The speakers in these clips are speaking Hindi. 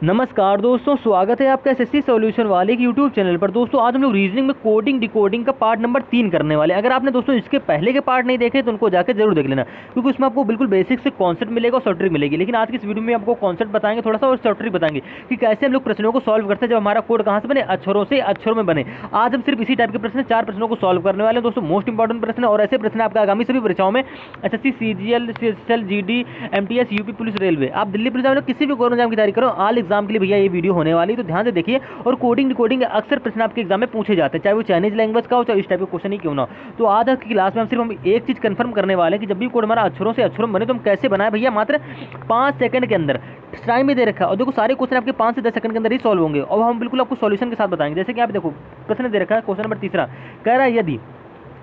नमस्कार दोस्तों, स्वागत है आपका एसएससी सॉल्यूशन वाले की यूट्यूब चैनल पर। दोस्तों आज हम लोग रीजनिंग में कोडिंग डिकोडिंग का पार्ट नंबर 3 करने वाले हैं। अगर आपने दोस्तों इसके पहले के पार्ट नहीं देखे तो उनको जाकर जरूर देख लेना, क्योंकि उसमें आपको बिल्कुल बेसिक से कॉन्सेप्ट मिलेगा और शॉर्ट ट्रिक मिलेगी। लेकिन आज की इस वीडियो में आपको कॉन्सेप्ट बताएंगे थोड़ा सा और शॉर्ट ट्रिक बताएंगे कि कैसे हम लोग प्रश्नों को सॉल्व करते हैं जब हमारा कोड कहाँ से बने, अक्षरों से अक्षरों में बने। आज हम सिर्फ इसी टाइप के प्रश्न 4 प्रश्नों को सॉल्व करने वाले हैं दोस्तों। मोस्ट इंपॉर्टेंट प्रश्न और ऐसे प्रश्न आपका आगामी सभी परीक्षाओं में SSC, CGL, CSL, GD, MTS, UP police, railway, आप दिल्ली पुलिस एग्जाम किसी भी गवर्नमेंट एग्जाम की तैयारी करो, ऑल एग्जाम के लिए भैया ये वीडियो होने वाली, तो ध्यान से देखिए। और कोडिंग डिकोडिंग अक्सर प्रश्न आपके एग्जाम में पूछे जाते हैं, चाहे वो चाइनीज लैंग्वेज का हो, चाहे इस टाइप का क्वेश्चन ही क्यों ना हो। तो आज की क्लास में हम एक चीज कंफर्म करने वाले हैं कि जब भी कोड हमारा अक्षरों से अक्षरों में बने तो हम कैसे बनाए भैया, मात्र 5 सेकंड के अंदर। टाइम भी दे रखा है और देखो सारे क्वेश्चन आपके 5 से 10 सेकंड के अंदर ही सॉल्व होंगे और हम बिल्कुल आपको सॉल्यूशन के साथ बताएंगे। जैसे कि आप देखो प्रश्न दे रखा है क्वेश्चन नंबर 3 कह रहा है यदि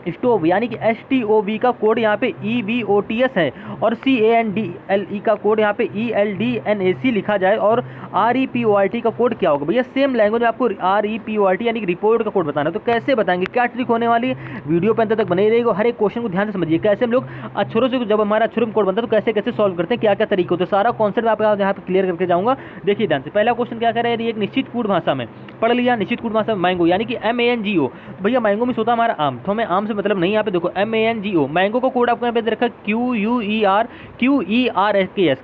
स्टोव यानी कि STOV का कोड यहाँ पे EVOTS है और CANDLE का कोड यहाँ पे ELDNAC लिखा जाए और REPORT का कोड क्या होगा भैया। सेम लैंग्वेज में आपको REPORT यानी कि रिपोर्ट का कोड बताना है। तो कैसे बताएंगे, क्या ट्रिक होने वाली है, वीडियो पे अंत तक बने रहेगा। हर एक क्वेश्चन को ध्यान से समझिए, कैसे हम लोग अक्षरों से जब हमारा अक्षरों में कोड बनता है तो कैसे कैसे सॉल्व करते हैं, क्या क्या तरीके होते हैं, सारा कॉन्सेप्ट आप यहाँ पे क्लियर करके जाऊँगा। देखिए ध्यान से, पहला क्वेश्चन क्या कर रहा है, एक निश्चित कूट भाषा में पढ़ लिया, निश्चित कूट भाषा में मैंगो यानी कि MANGO। भैया मैंगो में होता है हमारा आम, तो हमें आम से मतलब नहीं। यहाँ पे देखो MANGO, मैंगो का कोड आपको यहाँ पे दे रखा है QUERKS।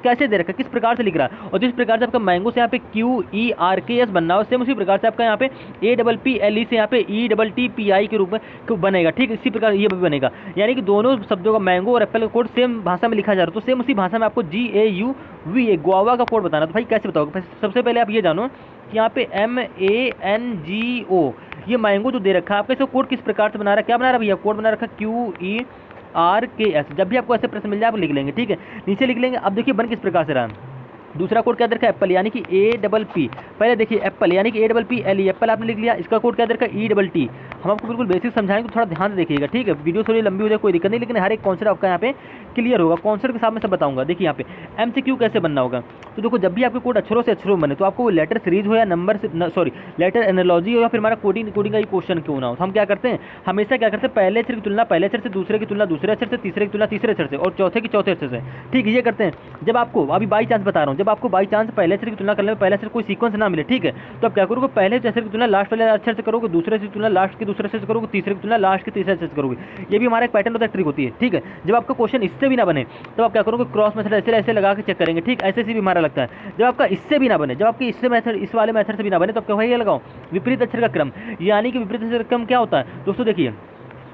कैसे दे रखा है, किस प्रकार से लिख रहा है, और जिस प्रकार से आपका मैंगो से यहाँ पे QERKS बनना है सेम उसी प्रकार से आपका यहाँ पे APPLE से यहाँ पे ETTPI के रूप में बनेगा। ठीक इसी प्रकार ये भी बनेगा, यानी कि दोनों शब्दों का मैंगो और एप्पल का कोड सेम भाषा में लिखा जा रहा है। तो सेम उसी भाषा में आपको GAUVA गुआवा का कोड बताना। तो भाई कैसे बताओगे, सबसे पहले आप ये जानो कि यहाँ पे MANGO ये मैंगो जो दे रखा है आपका, इसका कोड किस प्रकार से बना रहा है, क्या बना रहा है भैया, कोड बना रखा है QERKS। जब भी आपको ऐसे प्रश्न मिल जाए आप लिख लेंगे, ठीक है, नीचे लिख लेंगे। अब देखिए बन किस प्रकार से रहा है। दूसरा कोड क्या दे रखा है, एप्पल यानी कि APP। पहले देखिए एप्पल यानी कि APPLE, एप्पल आपने लिख लिया। इसका कोड क्या दे रखा है ETT। हम आपको बिल्कुल बेसिक समझाएंगे, तो थोड़ा ध्यान से देखिएगा, ठीक है। वीडियो थोड़ी लंबी हो जाए कोई दिक्कत नहीं, लेकिन हर एक कॉन्सेप्ट आपका यहाँ पे क्लियर होगा, कॉन्सेप्ट के साथ में सब बताऊंगा। देखिए यहाँ पे MCQ कैसे बनना होगा। तो देखो जब भी आपके कोड अक्षरों से अक्षरों में बने तो आपको वो लेटर सीरीज हो या नंबर से सॉरी लेटर एनालॉजी हो या फिर हमारा कोडिंग कोडिंग का ही क्वेश्चन क्यों ना हो, तो हम क्या करते हैं, हमेशा क्या करते हैं, पहले अक्षर की तुलना पहले अक्षर से, दूसरे की तुलना दूसरे अक्षर से, तीसरे की तुलना तीसरे अक्षर से और चौथे की चौथे अक्षर से। ठीक ये करते हैं। जब आपको अभी बाई चांस बता रहा हूँ, जब आपको बाई चांस पहले अक्षर की तुलना करने में पहले अक्षर कोई सीक्वेंस ना मिले, ठीक है, तो आप क्या करोगे, पहले अक्षर की तुलना लास्ट वाले अक्षर से करोगे, दूसरे की तुलना लास्ट के दूसरे अक्षर से करोगे, तीसरे की तुलना लास्ट के तीसरे अक्षर से करोगे। ये भी हमारा एक पैटर्न होता है, ट्रिक होती है, ठीक है। जब आपका क्वेश्चन इससे भी ना बने तो आप क्या करोगे, क्रॉस मेथड ऐसे ऐसे लगा के चेक करेंगे, ठीक, ऐसे से भी हमारा लगता है। जब आपका इससे भी ना बने, जब आपके इससे मेथड इस वाले मेथड से भी ना बने तो आप क्या ये लगाओ विपरीत अक्षर का क्रम। यानी कि विपरीत अक्षर का क्रम क्या होता है दोस्तों, देखिए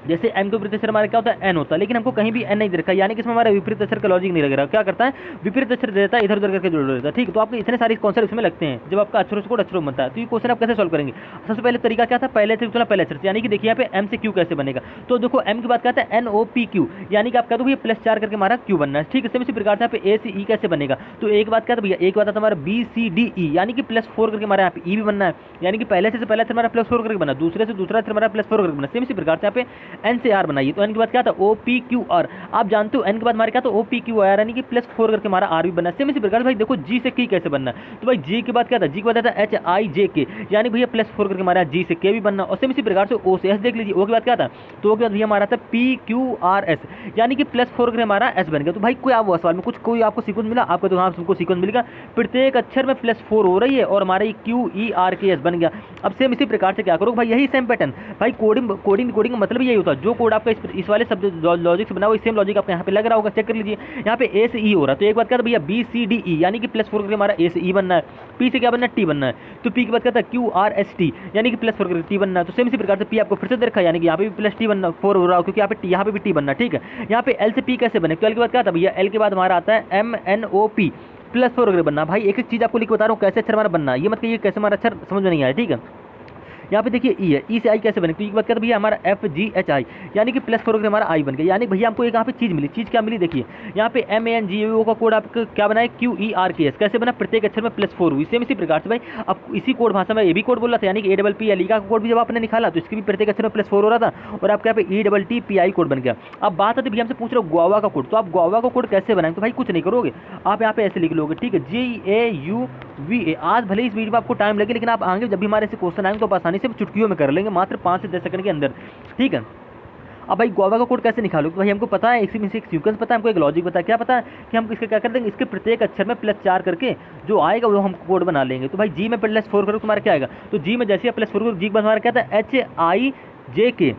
जैसे M के विपरीत अक्षर हमारा क्या होता है, N होता है, लेकिन हमको कहीं भी N नहीं दे रखा, यानी कि इसमें हमारा विपरीत अक्षर का लॉजिक नहीं लग रहा। क्या करता है, विपरीत अक्षर देता है, इधर उधर करके जोड़ देता है, ठीक। तो आपके इतने सारे कॉन्सेप्ट इसमें लगते हैं जब आपका अक्षरों से कोड अक्षरों बनता है। तो ये क्वेश्चन आप कैसे सॉल्व करेंगे, सबसे पहले तरीका क्या था, पहले अक्षर तुलना पहले अक्षर से, यानी कि देखिए यहाँ पे M से Q कैसे बनेगा। तो देखो M के बाद क्या था, NOPQ, यानी कि आप कह दो भैया +4 करके हमारा Q बनना है, ठीक है। इसी प्रकार से यहाँ पे A से E कैसे बनेगा, तो एक बात क्या था भैया, एक बात था हमारा BCDE, यानी कि +4 करके हमारा यहाँ पे E भी बनना है, यानी कि पहले से पहले अक्षर हमारा +4 करके बना, दूसरे से दूसरा अक्षर हमारा +4 करके बना। सेम इसी प्रकार से यहाँ पे N से R बनाइए। तो N के बाद क्या था, OPQR, आप जानते हो N के बाद हमारे क्या था, OPQR, यानी कि +4 करके हमारा R भी बनना है। सेम इसी प्रकार से भाई देखो G से K कैसे बनना है, तो भाई G के बाद क्या था, G के बाद था HIJK, यानी भैया +4 करके हमारा G से K भी बनना। और सेम इसी प्रकार से O से S देख लीजिए, O के बाद क्या था, तो O के बाद भैया हमारा था PQRS, यानी कि +4 करके हमारा S बन गया। तो भाई कोई आप सवाल में कुछ कोई आपको सीक्वेंस मिला, आपको तो हाँ सबको सीक्वेंस मिलेगा, प्रत्येक अक्षर में +4 हो रही है और हमारा ये QERKS बन गया। अब सेम इसी प्रकार से क्या करो भाई, यही सेम पैटर्न भाई, कोडिंग का मतलब यही होता है, जो कोड आपका इस वाले शब्द लॉजिक से बना हुआ सेम लॉजिक आपको यहाँ पे लग रहा होगा, चेक कर लीजिए। यहाँ पे A से E हो रहा है, तो एक बात क्या था भैया BCDE, यानी कि +4 करके हमारा A से E बनना है, P से क्या बनना है, T बनना है। तो P के बाद क्या था, QRST, यानी कि +4 करके T बनना है। तो सेम इसी प्रकार से P आपको फिर से दे रखा है, यानी कि यहाँ पे भी +T बनना 4 हो रहा है, क्योंकि यहाँ पे भी T बनना, ठीक है। यहाँ पे L से P कैसे बने, तो L के बाद क्या था भैया, L के बाद हमारा आता है MNOP, +4 करके बनना। भाई एक एक चीज़ आपको लिख के बता रहा हूँ कैसे अक्षर हमारा बनना है, ये मत कहिए कैसे हमारा अक्षर समझ में नहीं आया, ठीक है। यहाँ पे देखिए E है, E से I कैसे बने, तो एक बात क्या भैया हमारा FGHI, यानी कि +4 करके हमारा I बन गया। यानी भैया हमको एक यहाँ पे चीज़ मिली, चीज़ क्या मिली, देखिए यहाँ पे MANGO का कोड आपका क्या बना है, QERKS कैसे बना, प्रत्येक अक्षर में +4 हुई। सेम इसी प्रकार से भाई अब इसी कोड भाषा में ये भी कोड बोल रहा था, यानी कि APPLE का कोड भी जब आपने निकाला तो इसकी भी प्रत्येक अक्षर में +4 हो रहा था और आपके यहाँ पे ETTPI कोड बन गया। अब बात आती भैया हमसे पूछ रहे हो गुआवा का कोड, तो आप गुआवा का कोड कैसे बनाएंगे, तो भाई कुछ नहीं करोगे, आप यहाँ पे ऐसे लिख लोगे, ठीक है, GAUVA। आज भले इस वीडियो में आपको टाइम लगे, लेकिन आप आगे जब भी हमारे ऐसे क्वेश्चन आएंगे तो आप आसानी से चुटकियों में कर लेंगे, मात्र 5 से 10 सेकंड के अंदर, ठीक है। अब भाई गुआवा का कोड कैसे निकालो, तो भाई हमको पता है इसी में से एक सीक्वेंस पता है, हमको एक लॉजिक पता है, क्या पता है कि हम इसके क्या कर देंगे, इसके प्रत्येक अक्षर में +4 करके जो आएगा वो हम कोड बना लेंगे। तो भाई जी में +4 करो तुम्हारा क्या आएगा, तो जी में जैसे +4 करो जी तुम्हारा क्या था HIJK,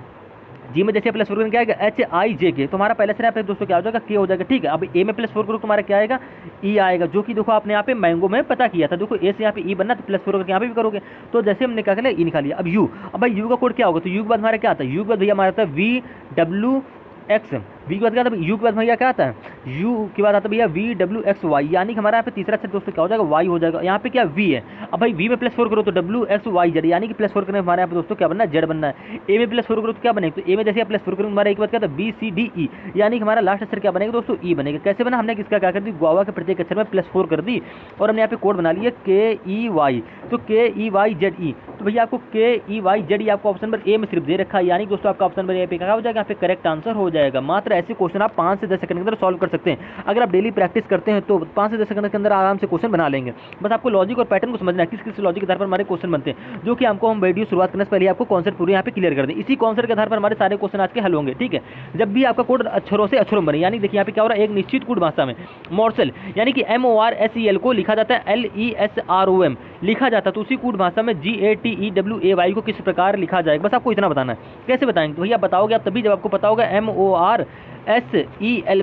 जी में जैसे +4 करो क्या आएगा HIJK, तो हमारा पहले से यहाँ पे दोस्तों क्या हो जाएगा K हो जाएगा, ठीक है। अब ए में +4 करो तुम्हारा क्या आएगा E आएगा, जो कि देखो आपने यहाँ पे मैंगो में पता किया था, देखो ए से यहाँ पे E बनना तो +4 करके यहाँ पे भी करोगे, तो जैसे हमने क्या किया E निकाल लिया। अब यू, अब भाई यू का कोड क्या होगा, तो यू के बाद हमारा क्या आता है, यू के बाद भैया हमारा आता है VWX, वी के बाद क्या आता है, यू के बाद भैया क्या आता है, यू के बाद आता है भैया VWXY, यानी कि हमारा यहाँ पे तीसरा अक्षर दोस्तों क्या हो जाएगा Y हो जाएगा, यहाँ पे क्या V है। अब भाई V में +4 करो तो WXYZ, यानी कि +4 करने हमारे यहाँ पे दोस्तों क्या बनना है Z बनना है। ए में +4 करो तो क्या बनेगा, तो ए में जैसे आप +4 करो हमारा एक बात क्या था BCDE, यानी कि हमारा लास्ट अक्षर क्या बनेगा दोस्तों E बनेगा। कैसे बना, हमने किसका क्या कर दी, गुआवा के प्रत्येक अक्षर में +4 कर दी और हमने यहाँ पे कोड बना लिया KEY, तो KEYZE, तो भैया आपको KEYZE आपको ऑप्शन नंबर ए में सिर्फ दे रखा है, यानी दोस्तों आपका ऑप्शन नंबर ए पे क्या हो जाएगा, यहाँ पे करेक्ट आंसर हो जाएगा। मात्र ऐसे क्वेश्चन आप 5 से 10 सेकंड के अंदर सॉल्व कर सकते हैं, अगर आप डेली प्रैक्टिस करते हैं तो 5 से 10 सेकंड के अंदर आराम से क्वेश्चन बना लेंगे। बस आपको लॉजिक और पैटर्न को समझना है, किस किस लॉजिक के आधार पर हमारे क्वेश्चन बनते हैं, जो कि हमको हम वीडियो शुरुआत करने से पहले आपको कॉन्सेप्ट पूरे यहाँ पे क्लियर कर दें। इसी कॉन्सेप्ट के आधार पर हमारे सारे क्वेश्चन आज के हल होंगे, ठीक है। जब भी आपका कोड अक्षरों से अक्षरों बने, यानी देखिए यहाँ पे क्या हो रहा है, एक निश्चित कोड भाषा में मोर्सेल यानी कि MORSEL को लिखा जाता है LESROM लिखा जाता है, तो उसी कोड भाषा में GATEWAY को किस प्रकार लिखा जाएगा, बस आपको इतना बताना है। कैसे बताएंगे, तो भैया बताओगे आप तभी जब आपको पता होगा MORSEL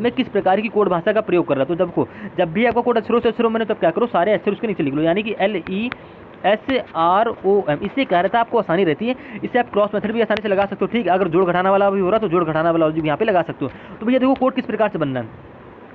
में किस प्रकार की कोड भाषा का प्रयोग कर रहा है। तो जब भी आपका कोड अक्षरों से अक्षरों में, तब क्या करो, सारे अक्षर उसके नीचे लिख लो, यानी कि LESROM। इससे क्या रहता है, आपको आसानी रहती है, इससे आप क्रॉस मेथड भी आसानी से लगा सकते हो, ठीक है। अगर जोड़ घटाना वाला भी हो रहा है तो जोड़ घटाना वाला भी यहाँ पे लगा सकते हो। तो भैया देखो कोड किस प्रकार से बनना है,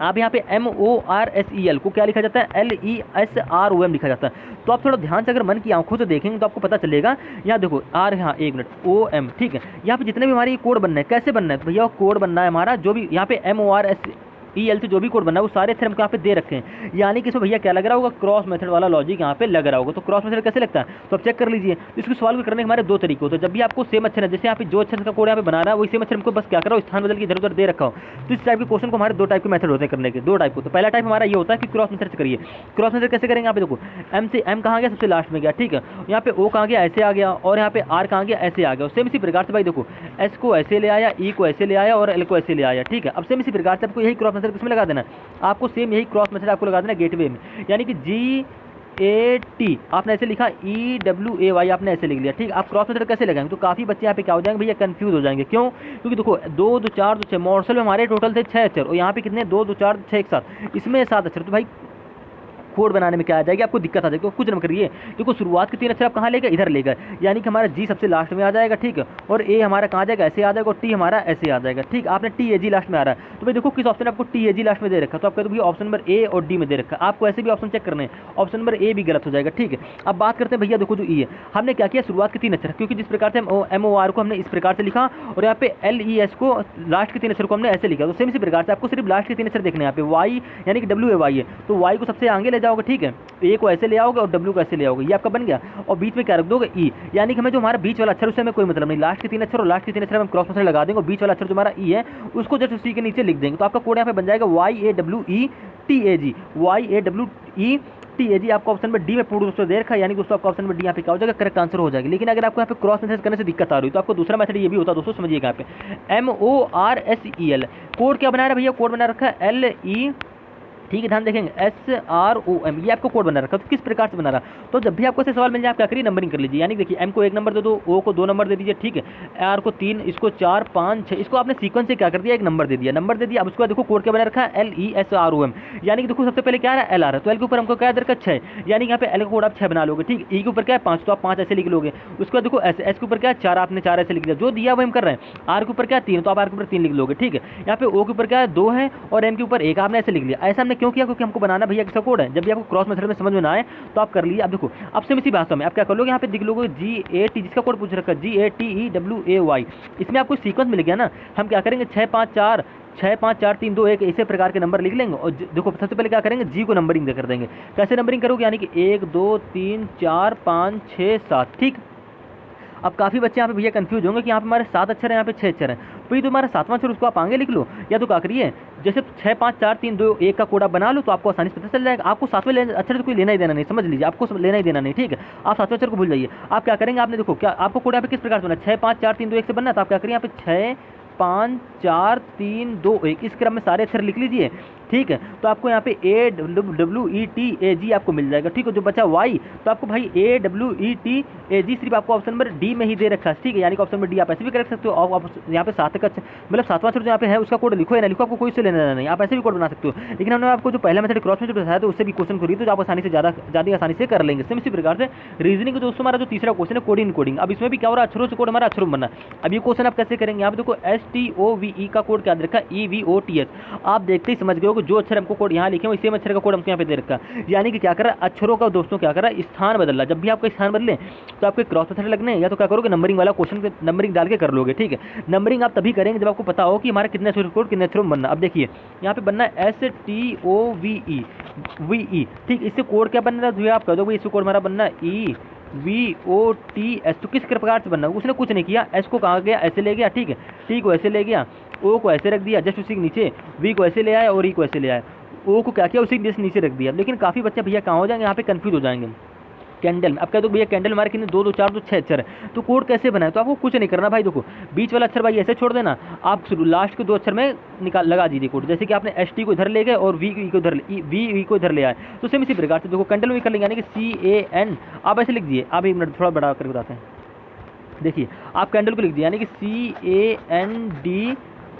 आप यहाँ पे MORSEL को क्या लिखा जाता है, LESROM लिखा जाता है। तो आप थोड़ा ध्यान से अगर मन की आंखों से देखेंगे तो आपको पता चलेगा। यहाँ देखो R, यहाँ एक मिनट OM, ठीक है। यहाँ पे जितने भी हमारे कोड बनना है, कैसे बनना है, तो भैया कोड बनना है हमारा जो भी यहाँ पे MORSEL से जो भी कोड बनना है वो सारे अक्षर हमको यहाँ पे दे रखे हैं, यानी कि इसमें भैया क्या लग रहा होगा, क्रॉस मेथड वाला लॉजिक यहाँ पे लग रहा होगा। तो क्रॉस मेथड कैसे लगता है, तो आप चेक कर लीजिए। तो इसको सॉल्व करने के हमारे दो तरीके होते हैं। जब भी आपको सेम अक्षर है, जैसे यहाँ पे जो अक्षर का कोड यहाँ पे बना रहा है वही सेम अक्षर हमको बस क्या करो, स्थान बदल के इधर उधर दे रखा हो। तो इस टाइप के क्वेश्चन को हमारे दो टाइप के मेथड होते हैं करने के, दो टाइप को। तो पहला टाइप हमारा ये होता है कि क्रॉस मेथड से करिए। क्रॉस मेथड कैसे करेंगे, यहाँ पे देखो M से M कहाँ गया, सबसे लास्ट में गया, ठीक है। यहाँ पे O कहाँ गया, ऐसे आ गया, और यहाँ पे R कहाँ गया, ऐसे आ गया। सेम इसी प्रकार से भाई देखो S को ऐसे ले आया, E को ऐसे ले आया और L को ऐसे ले आया, ठीक है। अब सेम इसी प्रकार से आपको यही क्रॉस मेथड किसमें लगा देना है, आपको सेम यही क्रॉस मेथड आपको लगा देना गेटवे में, यानी कि GAT आपने ऐसे लिखा, EWAY आपने ऐसे लिख लिया, ठीक। आप क्रॉस मेथड कैसे लगाएंगे, तो काफ़ी बच्चे यहाँ पे क्या हो जाएंगे भैया, कंफ्यूज हो जाएंगे। क्यों, क्योंकि देखो 2 2 4 2 6 मोर्सल में हमारे टोटल थे 6 अक्षर, और यहाँ पे कितने 2 2 4 6 एक साथ, इसमें 7 अक्षर। तो भाई कोड बनाने में क्या आ जाएगी, आपको दिक्कत आ जाएगी। कुछ नंबर करिए, देखो शुरुआत के 3 अक्षर आप कहाँ ले गए, इधर ले गए, यानी कि हमारा G सबसे लास्ट में आ जाएगा, ठीक है। और A हमारा कहाँ जाएगा, ऐसे आ जाएगा, और T हमारा ऐसे आ जाएगा, ठीक। आपने TAG लास्ट में आ रहा है, तो भाई देखो किस ऑप्शन आपको TAG लास्ट में दे रखा है, तो आप कहते हो ऑप्शन नंबर A और D में दे रखा है। आपको ऐसे भी ऑप्शन चेक करने हैं, ऑप्शन नंबर A भी गलत हो जाएगा, ठीक है। अब बात करते हैं भैया, देखो जो E है, हमने क्या किया, शुरुआत के 3 अक्षर, क्योंकि जिस प्रकार से MOR को हमने इस प्रकार से लिखा और यहाँ पे LES को लास्ट के 3 अक्षर को हमने ऐसे लिखा, तो सेम इसी प्रकार से आपको सिर्फ लास्ट के 3 अक्षर देखने हैं। यहाँ पे Y यानी कि WAY है, तो Y को सबसे आगे ले जाओगे, ठीक है। A को ऐसे ले आओगे और W को ऐसे ले आओगे, ये आपका बन गया। और बीच में क्या रख दोगे, E, यानी कि हमें जो हमारा बीच वाला अक्षर उससे हमें कोई मतलब नहीं, लास्ट के 3 अक्षर और लास्ट के 3 अक्षर हम क्रॉस मेथड लगा देंगे, और बीच वाला अक्षर जो हमारा E है उसको जस्ट उसी के नीचे लिख देंगे। तो आपका कोड यहाँ पे बन जाएगा YAWETAG आपका ऑप्शन में D में पूर्ण दोस्तों दे रखा है, यानी दोस्तों आपका ऑप्शन में D यहाँ पे क्या हो जाएगा, करेक्ट आंसर हो जाएगी। लेकिन अगर आपको यहाँ पे क्रॉस मेथड करने से दिक्कत आ रही है तो आपको दूसरा मेथड ये भी होता है दोस्तों, समझिएगा। यहाँ पे MORSEL कोड क्या बना रहा है भैया, कोड बना रखा है LE, ठीक है, ध्यान देखेंगे SROM, ये आपको कोड बना रखा है। तो किस प्रकार से बना रहा, तो जब भी आपको ऐसे सवाल मिल जाए आप क्या करिए, नंबरिंग कर लीजिए। यानी देखिए M को 1 नंबर दे दो, O को 2 नंबर दे दीजिए, ठीक है, R को 3, इसको 4 5 6, इसको आपने सीक्वेंस से क्या कर दिया, 1 नंबर दे दिया, अब उसके बाद देखो कोड क्या बना रखा है LESROM, यानी कि देखो सबसे पहले क्या है LR है, तो L के ऊपर हमको क्या दे रखा है 6, यानी कि यहाँ पे L का कोड आप 6 बना लोगे, ठीक। E के ऊपर क्या है 5, तो आप 5 ऐसे लिख लोगे। उसके बाद देखो S के ऊपर क्या है 4, आपने 4 ऐसे लिख दिया, जो दिया वो हम कर रहे हैं। R के ऊपर क्या है 3, तो आप R के ऊपर 3 लिख लोगे, ठीक है। यहाँ पे O के ऊपर क्या है 2 है, और M के ऊपर 1 आपने ऐसे लिख लिया। ऐसा हमने क्यों किया, क्योंकि हमको बनाना भैया किसका कोड है। जब भी आपको क्रॉस मेथड में समझ में ना आए तो आप कर लीजिए। अब देखो अब सेम इसी भाषा में आप क्या कर लोगे, यहाँ पे दिख लोगे GAT, जिसका कोड पूछ रखा है GATEWAY, इसमें आपको सीक्वेंस मिल गया ना। हम क्या करेंगे 6 5 4 3 2 1 ऐसे प्रकार के नंबर लिख लेंगे, और देखो सबसे पहले क्या करेंगे, G को नंबरिंग कर देंगे। कैसे नंबरिंग करोगे, यानी कि 1 2 3 4 5 6 7, ठीक। अब काफ़ी बच्चे यहाँ पे भैया कंफ्यूज होंगे कि यहाँ पे हमारे 7 अक्षर हैं, यहाँ पे 6 अक्षर हैं, तो ये तो हमारा 7वां अक्षर उसको आप आगे लिख लो, या तो क्या करिए जैसे 6 5 4 3 2 1 का कोड आप बना लो, तो आपको आसानी से पता चल जाएगा। आपको 7वें अक्षर से कोई लेना ही देना नहीं, समझ लीजिए, आपको लेना ही देना नहीं, ठीक है। आप 7वें अक्षर को भूल जाइए। आप क्या करेंगे, आपने देखो क्या आपको कोड यहाँ पे किस प्रकार से बना, 6 5 4 3 2 1 से बनना, तो आप क्या करिए यहाँ पे 6 5 4 3 2 1 इस क्रम में सारे अक्षर लिख लीजिए, ठीक है। तो आपको यहाँ पे AWETAG आपको मिल जाएगा, ठीक है। जो बचा Y, तो आपको भाई AWETAG सिर्फ आपको ऑप्शन नंबर डी में ही दे रखा है, ठीक है। यानी कि ऑप्शन नंबर डी आप ऐसे भी कर सकते हो। आप यहाँ पे 7 का मतलब 7वां अक्षर जो यहाँ पे है उसका कोड लिखो या ना लिखो, आपको कोई से लेना देना नहीं, आप ऐसे भी कोड बना सकते हो। लेकिन हमने आपको जो पहला मेथड क्रॉस मेथड बताया तो उससे भी क्वेश्चन करिए तो आप आसानी से ज़्यादा आसानी से कर लेंगे। सेम इसी प्रकार से रीजनिंग दोस्तों हमारा जो तीसरा क्वेश्चन है कोडिंग कोडिंग। अब इसमें भी क्या हो रहा है, अक्षरों से कोड हमारा अक्षरों में बनना। अब ये क्वेश्चन आप कैसे करेंगे, यहाँ पे देखो STOVE का कोड क्या दे रखा है, EVOTS। आप देखते ही समझ गए हो कि जो अक्षर हमको कोड यहाँ लिखे हैं सेम अक्षर का कोड हमको यहाँ पे दे रखा है। यानी कि क्या कर रहा है, अक्षरों का दोस्तों क्या कर रहा है, स्थान बदल रहा है। जब भी आपका स्थान बदले तो आपके क्रॉस मेथड लगने या तो क्या करोगे, नंबरिंग वाला क्वेश्चन नंबरिंग डाल के कर लोगे, ठीक है। नंबरिंग आप तभी करेंगे जब आपको पता हो कि हमारा कितने अक्षर कोड कितने अक्षरों में बनना। अब देखिए यहाँ पे बनना है STOVE, ठीक। इससे कोड क्या बन रहा है, आप कह दो भाई इससे कोड हमारा बनना है EVOTS। तो किस प्रकार से बनना है, उसने कुछ नहीं किया, S को कहाँ गया ऐसे ले गया, ठीक है, T को ऐसे ले गया, O को ऐसे रख दिया जस्ट उसी के नीचे, V को ऐसे ले आया और E को ऐसे ले आया, O को क्या किया उसी के नीचे रख दिया। लेकिन काफ़ी बच्चे भैया कहाँ हो जाएंगे, यहाँ पे कंफ्यूज हो जाएंगे। कैंडल में अब कह दो भैया कैंडल हमारे कितने 2 2 4 2 6 अक्षर है, तो कोड कैसे बनाए, तो आपको कुछ नहीं करना भाई। देखो बीच वाला अक्षर भाई ऐसे छोड़ देना, आप लास्ट के 2 अक्षर में निकाल लगा दीजिए कोड। जैसे कि आपने ST को इधर ले गए और V को इधर ले आए, तो सेम इसी प्रकार से देखो कैंडल में कर लेंगे, यानी कि CAN आप ऐसे लिख दिए। आप 1 मिनट थोड़ा बड़ा करके बताते हैं। देखिए आप कैंडल को लिख दिया, यानी कि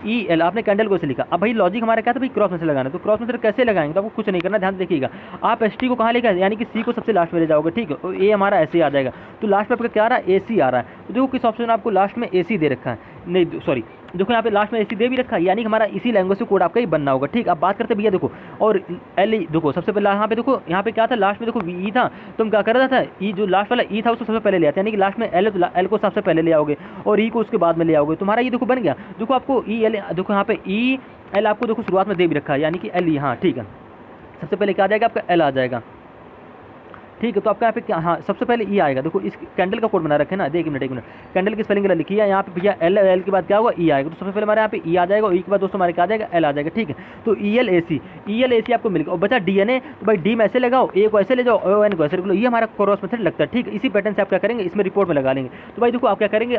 CANDEL आपने कैंडल को ऐसे लिखा। अब भाई लॉजिक हमारा क्या था भाई, क्रॉस मेथड लगाना। तो क्रॉस मेथड कैसे लगाएंगे, तो आपको कुछ नहीं करना, ध्यान से देखिएगा। आप ST को कहाँ लेकर, यानी कि C को सबसे लास्ट में ले जाओगे, ठीक है। और A हमारा ऐसे आ जाएगा, तो लास्ट में आपका क्या आ रहा है, AC आ रहा है। तो देखो किस ऑप्शन में आपको लास्ट में AC दे रखा है, नहीं सॉरी देखो यहाँ पे लास्ट में AC दे भी रखा है, यानी कि हमारा इसी लैंग्वेज से कोड आपका ही बनना होगा, ठीक। अब बात करते भैया देखो, और L देखो सबसे पहले यहाँ पे देखो, यहाँ पे क्या था लास्ट में देखो VE था, तो हम क्या कर रहा था, E जो लास्ट वाला E था उसको सबसे पहले ले आते, यानी कि लास्ट में L तो L को सबसे पहले ले आओगे और E को उसके बाद में ले आओगे। तुम्हारा ये देखो बन गया। देखो आपको EL देखो यहाँ पे EL आपको देखो शुरुआत में दे भी रखा है, यानी कि LE, हाँ ठीक है। सबसे पहले क्या आ जाएगा आपका L आ जाएगा, ठीक है। तो आपका यहाँ पे क्या, हाँ सबसे पहले E आएगा। देखो इस कैंडल का कोड बना रखे ना, एक मिनट कैंडल की स्पेलिंग गलत लिखी है यहाँ पे भैया, L के बाद क्या होगा E आएगा। तो सबसे पहले हमारे यहाँ पे E आ जाएगा और E के बाद दोस्तों हमारे क्या आ जाएगा, L आ जाएगा, ठीक है। तो ELAC आपको मिल गया। और बचा DNA, तो भाई D में ऐसे लगाओ, A को ऐसे ले जाओ, ON को ऐसे रख लो। ये हमारा क्रॉस मेथड लगता है, ठीक। इसी पैटर्न से आप क्या करेंगे, इसमें रिपोर्ट में लगा लेंगे। तो भाई देखो आप क्या करेंगे,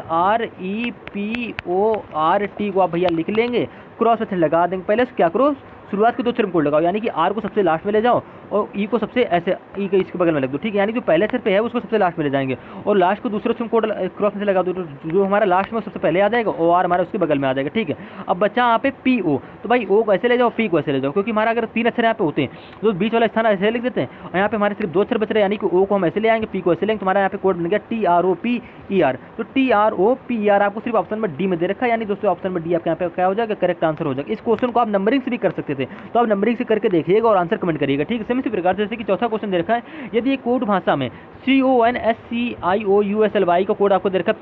REPORT को आप भैया लिख लेंगे, क्रॉस मेथड लगा देंगे। पहले क्या करो, शुरुआत के 2 अक्षर कोड लगाओ, यानी कि R को सबसे लास्ट में ले जाओ और E को सबसे ऐसे E के इसके बगल में लग दो, ठीक है। यानी जो पहले अक्षर पे है उसको सबसे लास्ट में ले जाएंगे और लास्ट को दूसरे अक्षर कोड क्रॉस में से लगा दो, तो जो हमारा लास्ट में सबसे पहले आ जाएगा और R हमारा उसके बगल में आ जाएगा, ठीक है। अब बच्चा यहाँ पे PO, तो भाई O को ऐसे ले जाओ, P को ऐसे ले जाओ, क्योंकि हमारा अगर 3 अक्षर यहाँ पे होते हैं तो बीच वाला स्थान ऐसे लिख देते हैं और यहाँ पे हमारे सिर्फ 2 अक्षर बच रहे हैं, यानी कि O को हम ऐसे ले आएंगे, P को ऐसे लेंगे, तुम्हारा यहाँ पे कोड बन गया TROPER। तो TROPER आपको सिर्फ ऑप्शन में D में दे रखा है, यानी दोस्तों ऑप्शन में D आपके यहाँ पे क्या हो जाएगा, करेक्ट आंसर हो जाएगा। इस क्वेश्चन को आप नंबरिंग से भी कर सकते थे, तो आप नंबरिंग से करके देखिएगा और आंसर कमेंट करिएगा, ठीक है। सेम इसी प्रकार से जैसे कि चौथा क्वेश्चन दे रखा है, यदि एक कोड भाषा में CONSCIOUSLY का कोड आपको दे रखा है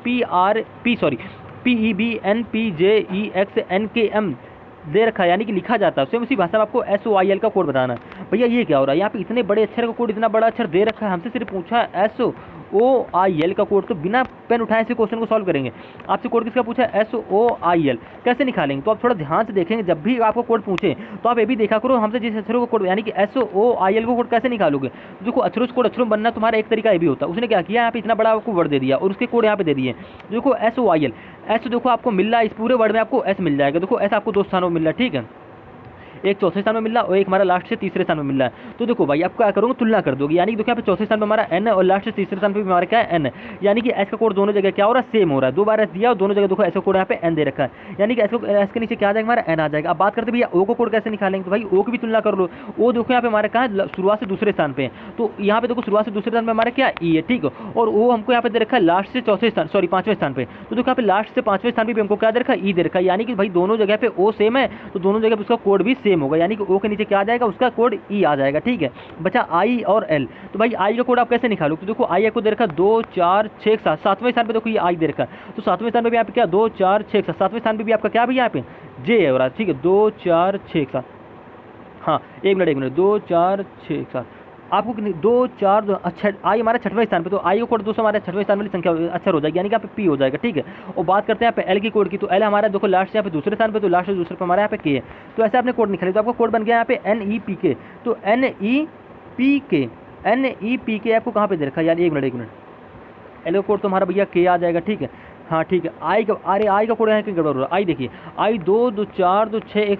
PEBNPJEXNKM दे रखा है, यानी कि लिखा जाता है, सेम उसी भाषा में आपको SOIL का कोड बताना है। भैया ये क्या हो रहा है, यहाँ पे इतने बड़े अक्षर का कोड, इतना बड़ा अक्षर दे रखा है, हमसे सिर्फ पूछा है SOIL का कोड, तो बिना पेन उठाए इस क्वेश्चन को सॉल्व करेंगे। आपसे कोड किसका पूछा है, SOIL कैसे निकालेंगे, तो आप थोड़ा ध्यान से देखेंगे। जब भी आपको कोड पूछे तो आप ये भी देखा करो हमसे जिस अक्षरों का कोड, यानी कि SOIL को कोड कैसे निकालोगे। तो देखो अक्षरों से कोड अक्षरों बनना तुम्हारा एक तरीका ये भी होता है। उसने क्या किया, यहाँ पे इतना बड़ा आपको वर्ड दे दिया और उसके कोड यहाँ पे दे दिए। देखो SOIL S देखो आपको मिल रहा है, इस पूरे वर्ड में आपको S मिल जाएगा। देखो S आपको 2 स्थानों में मिल रहा है, ठीक है। एक चौथे स्थान में मिल रहा है और एक हमारा लास्ट से तीसरे स्थान में मिल रहा है। तो देखो भाई आप क्या करोगे, तुलना कर दोगे, यानी कि देखो यहाँ पे चौथे स्थान पे हमारा N है और लास्ट से तीसरे स्थान पे भी हमारा क्या है, N है। यानी कि S का कोड दोनों जगह क्या हो रहा है, सेम हो रहा है। 2 बार S दिया और दोनों जगह देखो S का कोड यहाँ पे N दे रखा है, यानी कि S के नीचे क्या आ जाएगा, हमारा N आ जाएगा। अब बात करते भैया O को कोड कैसे निकालेंगे, तो भाई O की भी तुलना कर लो। O देखो यहाँ पे हमारा कहाँ है, शुरुआत से दूसरे स्थान पे, तो यहाँ पे देखो शुरुआत से दूसरे स्थान पे हमारा क्या E है, ठीक है। और O हमको यहाँ पे दे रखा है लास्ट से चौथे स्थान, सॉरी 5वें स्थान पे। तो देखो यहाँ पे लास्ट से 5वें स्थान पे भी हमको क्या दे रखा है, E दे रखा है, यानी कि भाई दोनों जगह पे O सेम है, तो दोनों जगह पे उसका कोड भी सेम होगा, यानी कि O के नीचे क्या आ जाएगा, उसका कोड E आ जाएगा, ठीक है। बचा I और L, तो भाई I का कोड आप कैसे निकालोगे, तो देखो I को दे रखा 2 4 6 7, 7वें स्थान पे देखो ये I दे रखा है, तो 7वें स्थान पे भी यहाँ पे क्या 2 4 6 7, 7वें स्थान पे भी आपका क्या भैया यहाँ पे J है हो रहा है, ठीक है। 2 4 6 7, हाँ एक मिनट 2 4 6 7 आपको 2 4 2 अच्छा आई हमारा 6वें स्थान पे, तो आई का कोड दोस्तों हमारे 6वें स्थान वाली संख्या अक्षर हो जाएगी, यानी कि यहाँ पे P हो जाएगा, ठीक है। और बात करते हैं यहाँ पे L की कोड की, तो L हमारा देखो लास्ट से यहाँ पे दूसरे स्थान पे, तो लास्ट से दूसरे पे हमारा यहाँ पे K है। तो ऐसे आपने कोड निकाले, तो आपका कोड बन गया यहाँ पे NEPK। तो NEPK आपको कहाँ पे दे रखा है, यानी एक मिनट L का कोड तो हमारा भैया K आ जाएगा, ठीक है। हाँ ठीक है, आई का, अरे आई का कोड यहाँ कहीं गड़बड़ हो रहा है। आई देखिए, आई 2 2 4 2 6 1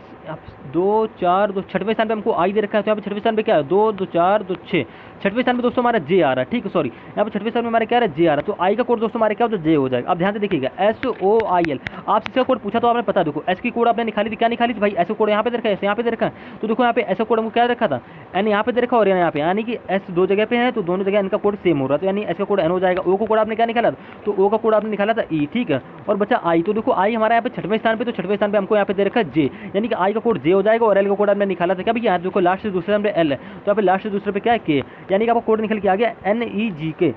2 4 2 छठवें स्थान पे हमको आई दे रखा है, तो यहाँ पे छठवें स्थान पे क्या है 2 2 4 2 6। छठवें स्थान पे दोस्तों हमारा जे आ रहा है, ठीक है, सॉरी यहाँ पे छठवें स्थान में हमारे क्या आ रहा है जे आ रहा है, तो आई का कोड दोस्तों हमारे क्या हो जे हो जाएगा। अब ध्यान से देखिएगा SOIL, आपसे इसका कोड पूछा तो आपने पता, देखो एस की कोड आपने निकाली थी, क्या निकाली थी भाई, ऐसे कोड यहाँ पे रखा है, यहाँ पे दे रखा है, तो देखो यहाँ पे ऐसा कोड हमको क्या रखा था एन, यहाँ पे दे रखा और यहाँ पे, यानी कि एस दो जगह पे है तो दोनों जगह इनका कोड सेम हो रहा है, तो यानी एस का कोड एन हो जाएगा। ओ का कोड आपने क्या निकाला था, तो ओ का कोड आपने निकाला था ई, ठीक है, और बच्चा आई, तो देखो आई हमारा यहाँ पे छठवें स्थान पे, तो छठवें स्थान पे हमको यहाँ पे दे रखा है जे, यानी कि आई का कोड जे हो जाएगा, और एल का कोड आपने निकाला था क्या भैया, देखो लास्ट से दूसरे स्थान पे एल है, तो यहाँ पे लास्ट से दूसरे पे क्या है के, यानी कि आपको कोड निकल के आ गया NEJK,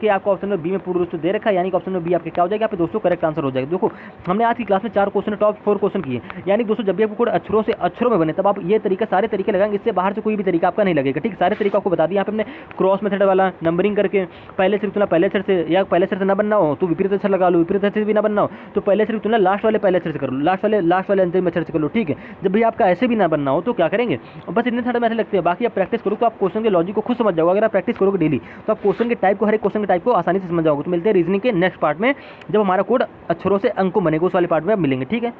आपको ऑप्शन में बी में पूर्ण रूप से दे रखा है, यानी कि ऑप्शन में बी आपके क्या हो जाएगा, यहाँ पे दोस्तों करेक्ट आंसर हो जाएगा। देखो हमने आज की क्लास में 4 क्वेश्चन, टॉप 4 क्वेश्चन किए, यानी दोस्तों जब भी आपको कोड अक्षरों से अक्षरों में बने तब आप ये तरीका, सारे तरीके लगाएंगे, इससे बाहर से कोई भी तरीका आपका नहीं लगेगा, ठीक, सारे तरीके आपको बता दिए। यहाँ पे हमने क्रॉस मेथड वाला, नंबरिंग करके, पहले से तुलना पहले अक्षर से, या पहले अक्षर से ना बनना हो तो विपरीत अक्षर लगा लो, विपरीत अक्षर से भी ना बनना हो तो पहले से तुलना लास्ट वाले पहले अक्षर से कर लो, लास्ट वाले अंतिम अक्षर से कर लो, ठीक है। जब भी आपका ऐसे भी ना बनना हो तो क्या करेंगे, और बस इतने सारे मैसेज लगते हैं, बाकी आप प्रैक्टिस करो तो आप क्वेश्चन के लॉजिक को खुद समझ जाओगे। अगर आप प्रैक्टिस करोगे डेली तो आप क्वेश्चन के टाइप को, हर एक क्वेश्चन के टाइप को आसानी से समझ जाओगे। तो मिलते हैं रीजनिंग के नेक्स्ट पार्ट में, जब हमारा कोड अक्षरों से अंकों बनेगा, उस वाले पार्ट में आप मिलेंगे, ठीक है।